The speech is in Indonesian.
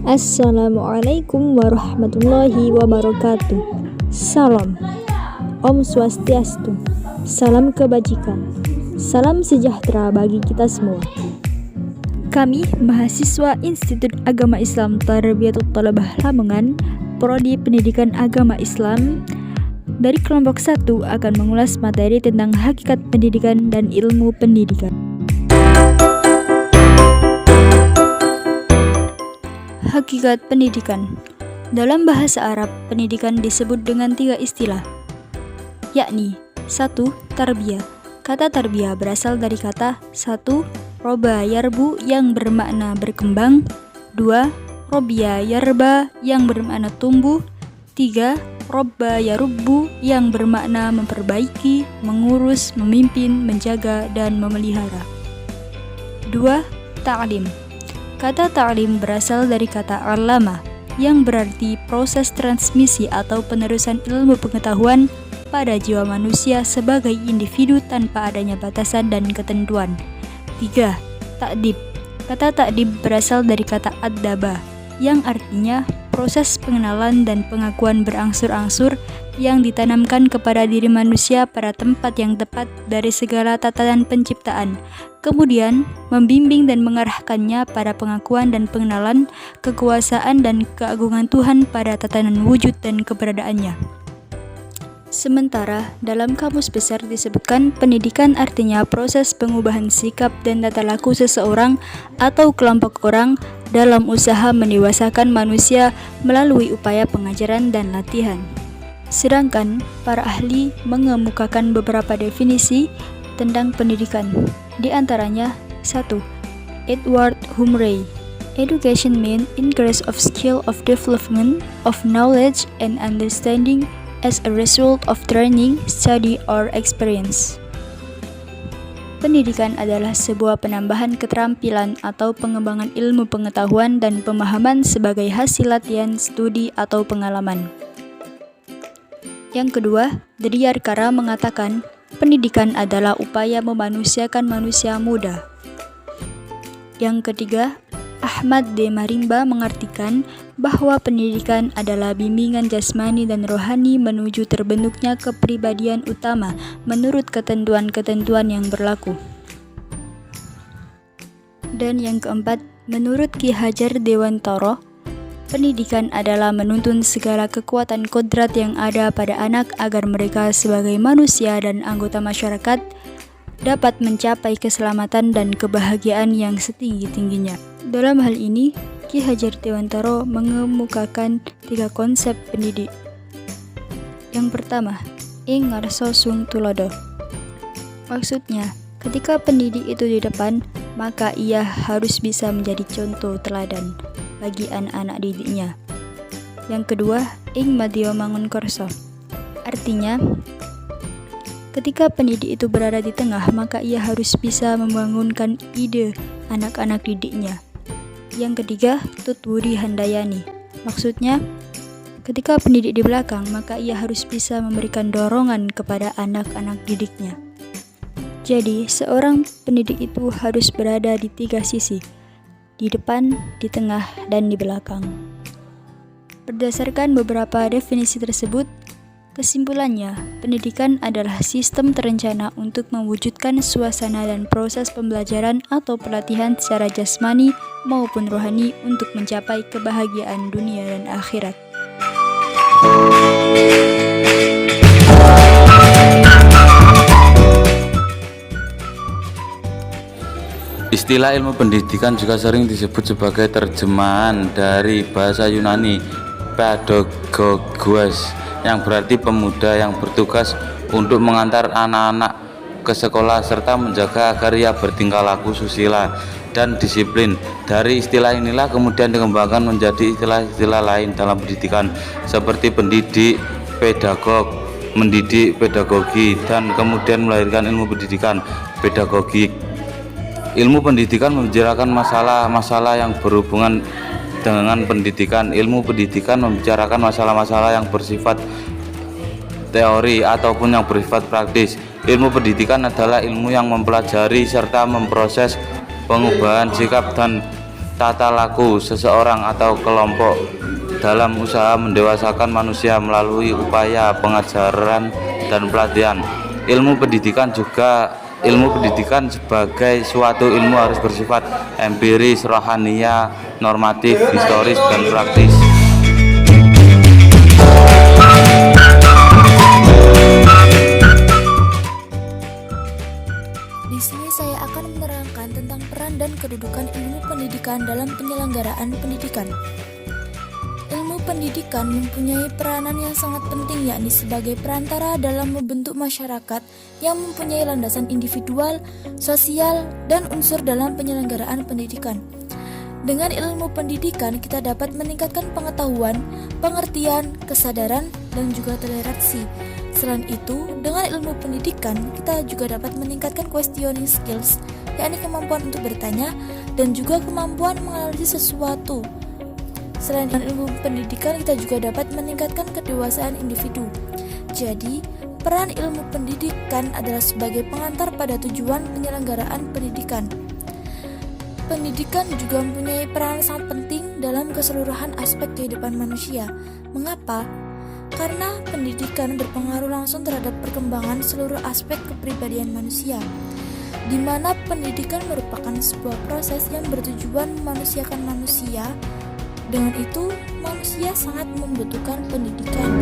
Assalamualaikum warahmatullahi wabarakatuh. Salam, Om Swastiastu, salam kebajikan, salam sejahtera bagi kita semua. Kami mahasiswa Institut Agama Islam Tarbiyatul Thalabah Lamongan, Prodi Pendidikan Agama Islam, dari kelompok 1 akan mengulas materi tentang hakikat pendidikan dan ilmu pendidikan. Hakikat pendidikan. Dalam bahasa Arab, pendidikan disebut dengan 3 istilah, yakni 1. Tarbiyah. Kata tarbiyah berasal dari kata 1. Roba yarbu yang bermakna berkembang, 2. Robia yarba yang bermakna tumbuh, 3. Robba yarubbu yang bermakna memperbaiki, mengurus, memimpin, menjaga, dan memelihara. 2. Ta'lim. Kata ta'lim berasal dari kata alama yang berarti proses transmisi atau penerusan ilmu pengetahuan pada jiwa manusia sebagai individu tanpa adanya batasan dan ketentuan. 3. Ta'dib. Kata ta'dib berasal dari kata ad-daba yang artinya proses pengenalan dan pengakuan berangsur-angsur yang ditanamkan kepada diri manusia pada tempat yang tepat dari segala tatanan penciptaan, kemudian membimbing dan mengarahkannya pada pengakuan dan pengenalan kekuasaan dan keagungan Tuhan pada tatanan wujud dan keberadaannya. Sementara dalam kamus besar disebutkan pendidikan artinya proses pengubahan sikap dan tata laku seseorang atau kelompok orang dalam usaha mendewasakan manusia melalui upaya pengajaran dan latihan. Sedangkan para ahli mengemukakan beberapa definisi tentang pendidikan. Di antaranya 1. Edward Humray. Education means increase of skill of development of knowledge and understanding as a result of training, study, or experience. Pendidikan adalah sebuah penambahan keterampilan atau pengembangan ilmu pengetahuan dan pemahaman sebagai hasil latihan, studi, atau pengalaman. Yang kedua, Dryarkara mengatakan, pendidikan adalah upaya memanusiakan manusia muda. Yang ketiga, Ahmad D. Marimba mengartikan bahwa pendidikan adalah bimbingan jasmani dan rohani menuju terbentuknya kepribadian utama menurut ketentuan-ketentuan yang berlaku. Dan yang keempat, menurut Ki Hajar Dewantara, pendidikan adalah menuntun segala kekuatan kodrat yang ada pada anak agar mereka sebagai manusia dan anggota masyarakat dapat mencapai keselamatan dan kebahagiaan yang setinggi-tingginya. Dalam hal ini, Ki Hajar Dewantara mengemukakan 3 konsep pendidik. Yang pertama, ing ngarsa sung tulodo. Maksudnya, ketika pendidik itu di depan, maka ia harus bisa menjadi contoh teladan bagi anak-anak didiknya. Yang kedua, ing madya mangun korso. Artinya, ketika pendidik itu berada di tengah, maka ia harus bisa membangunkan ide anak-anak didiknya. Yang ketiga, tutwuri handayani. Maksudnya, ketika pendidik di belakang, maka ia harus bisa memberikan dorongan kepada anak-anak didiknya. Jadi, seorang pendidik itu harus berada di 3 sisi, di depan, di tengah, dan di belakang. Berdasarkan beberapa definisi tersebut, kesimpulannya, pendidikan adalah sistem terencana untuk mewujudkan suasana dan proses pembelajaran atau pelatihan secara jasmani maupun rohani untuk mencapai kebahagiaan dunia dan akhirat. Istilah ilmu pendidikan juga sering disebut sebagai terjemahan dari bahasa Yunani pedagogos, yang berarti pemuda yang bertugas untuk mengantar anak-anak ke sekolah serta menjaga agar ia bertingkah laku susila dan disiplin. Dari istilah inilah kemudian dikembangkan menjadi istilah-istilah lain dalam pendidikan seperti pendidik, pedagog, mendidik, pedagogi, dan kemudian melahirkan ilmu pendidikan, pedagogik. Ilmu pendidikan membicarakan masalah-masalah yang berhubungan dengan pendidikan. Ilmu pendidikan membicarakan masalah-masalah yang bersifat teori ataupun yang bersifat praktis. Ilmu pendidikan adalah ilmu yang mempelajari serta memproses pengubahan sikap dan tata laku seseorang atau kelompok dalam usaha mendewasakan manusia melalui upaya pengajaran dan pelatihan. Ilmu pendidikan sebagai suatu ilmu harus bersifat empiris, rohania, normatif, historis, dan praktis. Di sini saya akan menerangkan tentang peran dan kedudukan ilmu pendidikan dalam penyelenggaraan pendidikan. Ilmu pendidikan mempunyai peranan yang sangat penting, yakni sebagai perantara dalam membentuk masyarakat yang mempunyai landasan individual, sosial, dan unsur dalam penyelenggaraan pendidikan. Dengan ilmu pendidikan, kita dapat meningkatkan pengetahuan, pengertian, kesadaran, dan juga toleransi. Selain itu, dengan ilmu pendidikan, kita juga dapat meningkatkan questioning skills, yakni kemampuan untuk bertanya, dan juga kemampuan menganalisis sesuatu. Selain ilmu pendidikan, kita juga dapat meningkatkan kedewasaan individu. Jadi, peran ilmu pendidikan adalah sebagai pengantar pada tujuan penyelenggaraan pendidikan. Pendidikan juga mempunyai peran sangat penting dalam keseluruhan aspek kehidupan manusia. Mengapa? Karena pendidikan berpengaruh langsung terhadap perkembangan seluruh aspek kepribadian manusia, di mana pendidikan merupakan sebuah proses yang bertujuan memanusiakan manusia. Dengan itu, manusia sangat membutuhkan pendidikan.